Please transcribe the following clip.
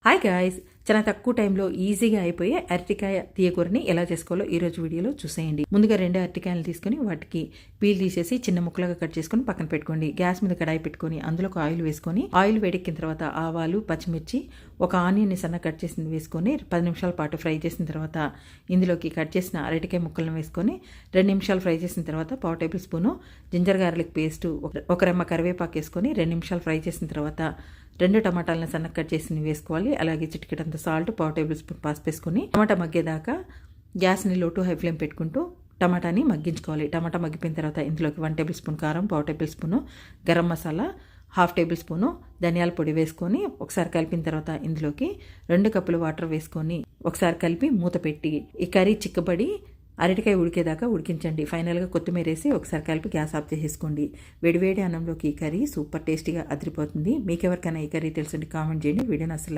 Hi guys, చాలా తక్కువ టైంలో ఈజీగా అయిపోయే అరటికాయ తీయకూరని ఎలా చేసుకోవాలో ఈరోజు వీడియోలో చూసేయండి. ముందుగా 2 అరటికాయలు తీసుకొని వాటికి పీల్ తీసేసి చిన్న ముక్కలుగా కట్ చేసుకొని పక్కన పెట్టుకోండి. గ్యాస్ మీద కడాయి పెట్టుకొని అందులోకి ఆయిల్ వేసుకొని ఆయిల్ వేడెక్కిన తర్వాత ఆవాలు, పచ్చిమిర్చి, ఒక ఆనియన్ని సన్న కట్ చేసింది వేసుకొని 10 నిమిషాల పాటు ఫ్రై చేసిన తర్వాత ఇందులోకి కట్ చేసిన అరటికాయ ముక్కలను వేసుకొని 2 నిమిషాలు ఫ్రై చేసిన తర్వాత 1/2 table spoon ginger garlic paste, ఒక రెమ్మ కరివేపాకు వేసుకొని 2 నిమిషాలు ఫ్రై చేసిన తర్వాత 2 టమాటాలను సన్నగా కట్ చేసి వేసుకోవాలి. అలాగే చిటికెడంత సాల్ట్, 1/2 టేబుల్ స్పూన్ పసుపు వేసుకొని టమాటా మగ్గేదాకా గ్యాస్ని లో టు హై ఫ్లేమ్ పెట్టుకుంటూ టమాటాని మగ్గించుకోవాలి. టమాటా మగ్గిపోయిన తర్వాత ఇందులోకి 1 టేబుల్ స్పూన్ కారం, 1/2 table spoon garam masala, 1/2 table spoon ధనియాల పొడి వేసుకొని ఒకసారి కలిపిన తర్వాత ఇందులోకి 2 కప్పులు వాటర్ వేసుకొని ఒకసారి కలిపి మూత పెట్టి ఈ కర్రీ చిక్కబడి అరటికాయ ఉడికేదాకా ఉడికించండి. ఫైనల్గా కొత్తిమీర వేసి ఒకసారి కలిపి గ్యాస్ ఆఫ్ చేసేసుకోండి. వేడివేడి అన్నంలోకి ఈ కర్రీ సూపర్ టేస్టీగా అదిరిపోతుంది. మీకు ఎవరికైనా ఈ కర్రీ తెలుసండి కామెంట్ చేయండి. వీడియోని అసలు